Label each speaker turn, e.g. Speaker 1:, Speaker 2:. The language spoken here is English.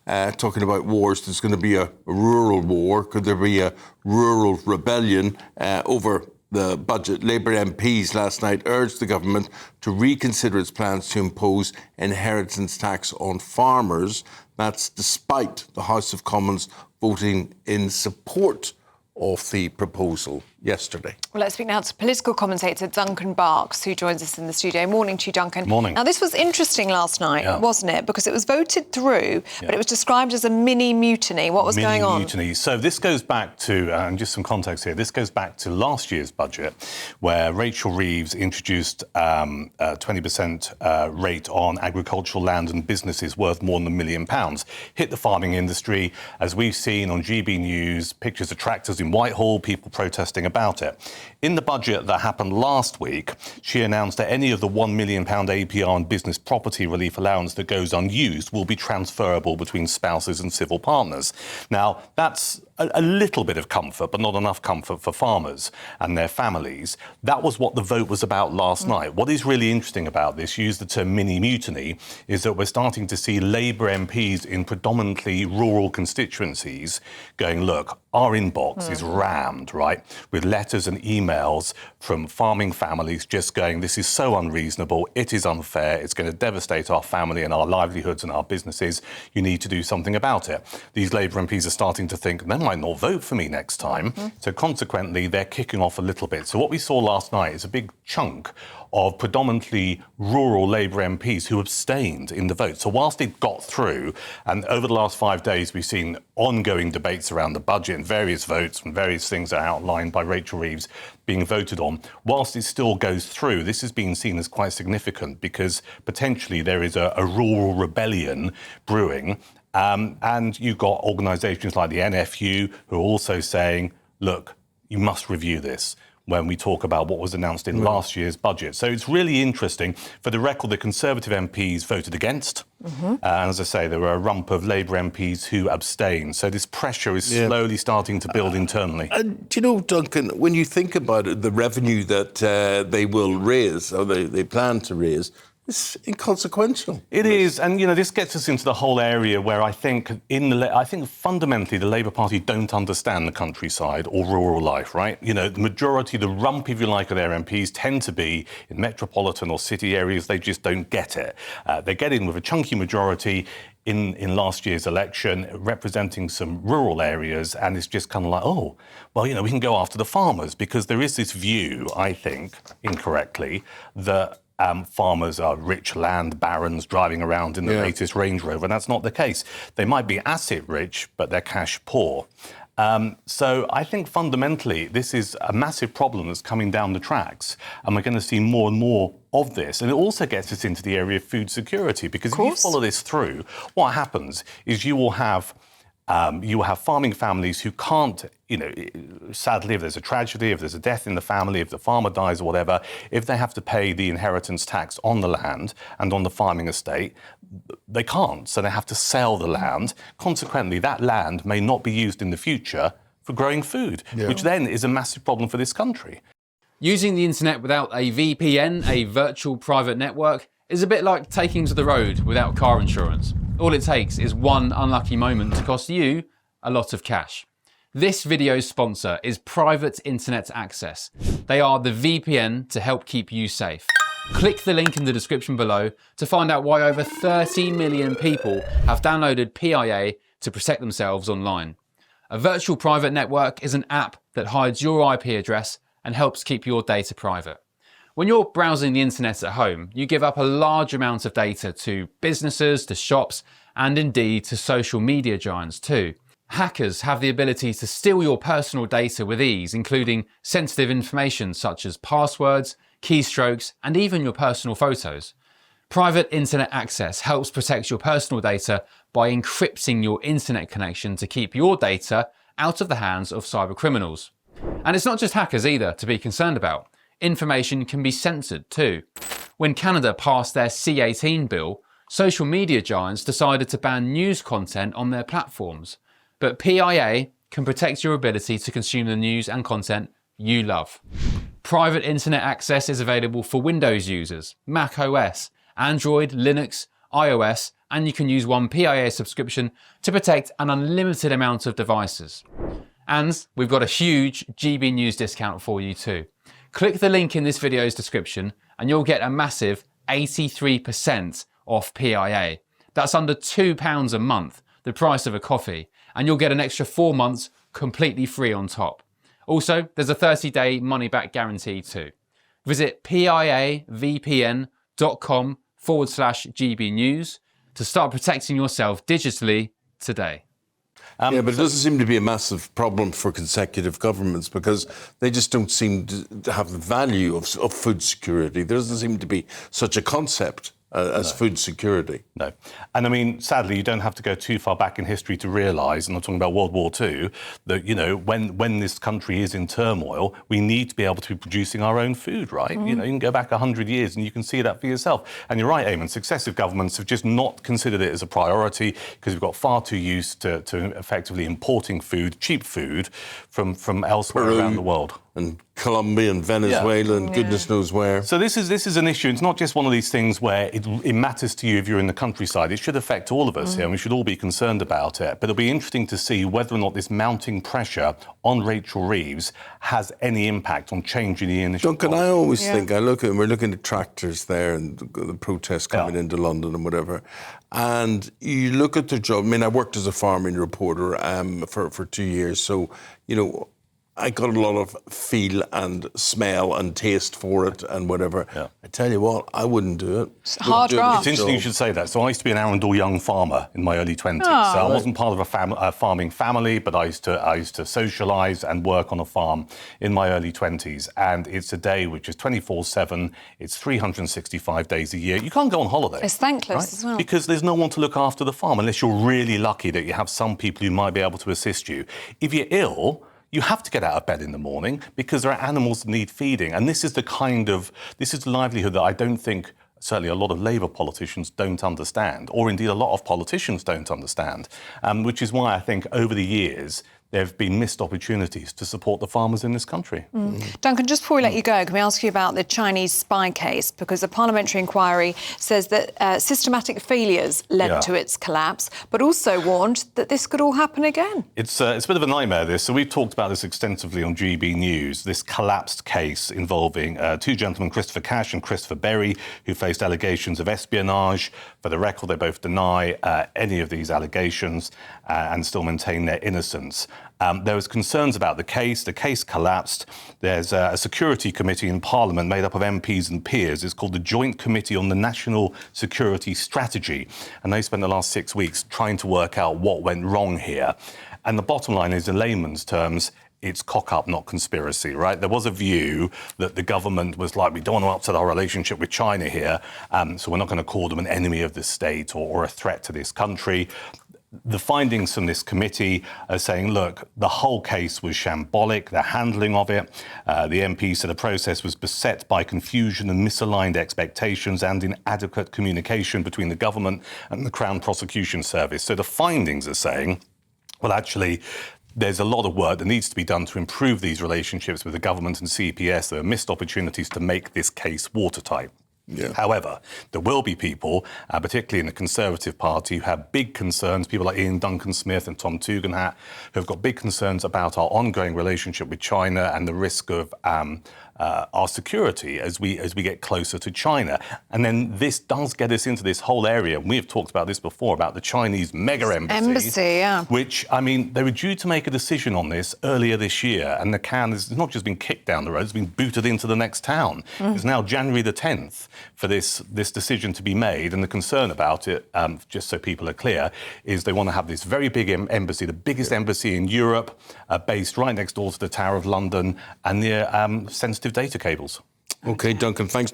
Speaker 1: talking about wars. There's going to be a rural war. Could there be a rural rebellion over the budget? Labour MPs last night urged the government to reconsider its plans to impose inheritance tax on farmers. That's despite the House of Commons voting in support of the proposal yesterday.
Speaker 2: Well, let's speak now to political commentator Duncan Barkes, who joins us in the studio. Morning to you, Duncan.
Speaker 3: Morning.
Speaker 2: Now, this was interesting last night, wasn't it? Because it was voted through, but it was described as a mini mutiny. What was going on?
Speaker 3: Mutiny. So this goes back to, and just some context here, this goes back to last year's budget, where Rachel Reeves introduced a 20% rate on agricultural land and businesses worth more than £1 million. Hit the farming industry, as we've seen on GBNews, pictures of tractors in Whitehall, people protesting about it. In the budget that happened last week, she announced that any of the £1 million APR and business property relief allowance that goes unused will be transferable between spouses and civil partners. Now, that's a little bit of comfort, but not enough comfort for farmers and their families. That was what the vote was about last night. What is really interesting about this, use the term mini mutiny, is that we're starting to see Labour MPs in predominantly rural constituencies going, look, our inbox is rammed, right, with letters and emails from farming families just going, this is so unreasonable, it is unfair, it's going to devastate our family and our livelihoods and our businesses, you need to do something about it. These Labour MPs are starting to think, they might not vote for me next time, so consequently they're kicking off a little bit. So what we saw last night is a big chunk of predominantly rural Labour MPs who abstained in the vote. So whilst it got through, and over the last 5 days we've seen ongoing debates around the budget and various votes and various things that are outlined by Rachel Reeves being voted on, whilst it still goes through, this has been seen as quite significant because potentially there is a rural rebellion brewing. And you've got organisations like the NFU who are also saying, look, you must review this when we talk about what was announced in last year's budget. So it's really interesting. For the record, the Conservative MPs voted against. And as I say, there were a rump of Labour MPs who abstained. So this pressure is slowly starting to build internally.
Speaker 1: Do you know, Duncan, when you think about it, the revenue that they will raise, or they plan to raise, it's inconsequential.
Speaker 3: It is, and this gets us into the whole area where I think fundamentally the Labour Party don't understand the countryside or rural life, right? The majority, the rump, if you like, of their MPs tend to be in metropolitan or city areas. They just don't get it. They get in with a chunky majority in last year's election, representing some rural areas, and it's just kind of like, oh, well, we can go after the farmers, because there is this view, I think, incorrectly, that farmers are rich land barons driving around in the latest Range Rover, and that's not the case. They might be asset rich, but they're cash poor. So I think fundamentally this is a massive problem that's coming down the tracks, and we're going to see more and more of this. And it also gets us into the area of food security, because if you follow this through, what happens is you will have farming families who can't, sadly, if there's a tragedy, if there's a death in the family, if the farmer dies or whatever, if they have to pay the inheritance tax on the land and on the farming estate, they can't. So they have to sell the land. Consequently, that land may not be used in the future for growing food, which then is a massive problem for this country.
Speaker 4: Using the internet without a VPN, a virtual private network, is a bit like taking to the road without car insurance. All it takes is one unlucky moment to cost you a lot of cash. This video's sponsor is Private Internet Access. They are the VPN to help keep you safe. Click the link in the description below to find out why over 30 million people have downloaded PIA to protect themselves online. A virtual private network is an app that hides your IP address and helps keep your data private. When you're browsing the internet at home, you give up a large amount of data to businesses, to shops, and indeed to social media giants too. Hackers have the ability to steal your personal data with ease, including sensitive information such as passwords, keystrokes, and even your personal photos. Private Internet Access helps protect your personal data by encrypting your internet connection to keep your data out of the hands of cyber criminals. And it's not just hackers either to be concerned about. Information can be censored too. When Canada passed their C18 bill, social media giants decided to ban news content on their platforms. But PIA can protect your ability to consume the news and content you love. Private Internet Access is available for Windows users, Mac OS, Android, Linux, iOS, and you can use one PIA subscription to protect an unlimited amount of devices. And we've got a huge GB News discount for you too. Click the link in this video's description and you'll get a massive 83% off PIA. That's under £2 a month, the price of a coffee, and you'll get an extra 4 months completely free on top. Also, there's a 30-day money-back guarantee too. Visit piavpn.com/GB News to start protecting yourself digitally today.
Speaker 1: Yeah, but it doesn't seem to be a massive problem for consecutive governments because they just don't seem to have the value of food security. There doesn't seem to be such a concept as food security.
Speaker 3: No. And I mean, sadly, you don't have to go too far back in history to realise, and I'm talking about World War II, that, you know, when this country is in turmoil, we need to be able to be producing our own food, right? You know, you can go back 100 years and you can see that for yourself. And you're right, Eamon, successive governments have just not considered it as a priority because we've got far too used to effectively importing food, cheap food, from elsewhere around the world.
Speaker 1: And Colombia and Venezuela and goodness knows where.
Speaker 3: So this is an issue. It's not just one of these things where it matters to you if you're in the countryside. It should affect all of us here, and we should all be concerned about it. But it'll be interesting to see whether or not this mounting pressure on Rachel Reeves has any impact on changing the initial
Speaker 1: Duncan, I always think, we're looking at tractors there and the protests coming into London and whatever. And you look at the job. I mean, I worked as a farming reporter for 2 years. So, you know, I got a lot of feel and smell and taste for it and whatever. Yeah. I tell you what, I wouldn't do it.
Speaker 2: It's hard graft.
Speaker 3: It's interesting you should say that. So I used to be an Arundel young farmer in my early 20s. So I wasn't part of a farming family, but I used to socialise and work on a farm in my early 20s. And it's a day which is 24/7. It's 365 days a year. You can't go on holiday.
Speaker 2: It's thankless as well.
Speaker 3: Because there's no one to look after the farm unless you're really lucky that you have some people who might be able to assist you. If you're ill, you have to get out of bed in the morning because there are animals that need feeding. And this is the livelihood that I don't think certainly a lot of Labour politicians don't understand, or indeed a lot of politicians don't understand, which is why I think over the years there have been missed opportunities to support the farmers in this country.
Speaker 2: Duncan, just before we let you go, can we ask you about the Chinese spy case? Because a parliamentary inquiry says that systematic failures led to its collapse, but also warned that this could all happen again.
Speaker 3: It's a bit of a nightmare, this. So we've talked about this extensively on GB News, this collapsed case involving two gentlemen, Christopher Cash and Christopher Berry, who faced allegations of espionage. For the record, they both deny any of these allegations and still maintain their innocence. There was concerns about the case. The case collapsed. There's a security committee in Parliament made up of MPs and peers. It's called the Joint Committee on the National Security Strategy. And they spent the last 6 weeks trying to work out what went wrong here. And the bottom line is, in layman's terms, it's cock-up, not conspiracy, right? There was a view that the government was like, we don't want to upset our relationship with China here, so we're not going to call them an enemy of the state or a threat to this country. The findings from this committee are saying, look, the whole case was shambolic, the handling of it. The MP said the process was beset by confusion and misaligned expectations and inadequate communication between the government and the Crown Prosecution Service. So the findings are saying, well, actually, there's a lot of work that needs to be done to improve these relationships with the government and CPS. There are missed opportunities to make this case watertight. Yeah. However, there will be people, particularly in the Conservative Party, who have big concerns, people like Ian Duncan Smith and Tom Tugendhat, who have got big concerns about our ongoing relationship with China and the risk of our security as we get closer to China. And then this does get us into this whole area, and we have talked about this before, about the Chinese mega embassy. Which, I mean, they were due to make a decision on this earlier this year, and the can has not just been kicked down the road, it's been booted into the next town. It's now January the 10th for this decision to be made, and the concern about it, just so people are clear, is they want to have this very big embassy, the biggest embassy in Europe, based right next door to the Tower of London and near sensitive data cables.
Speaker 1: OK, Duncan, thanks.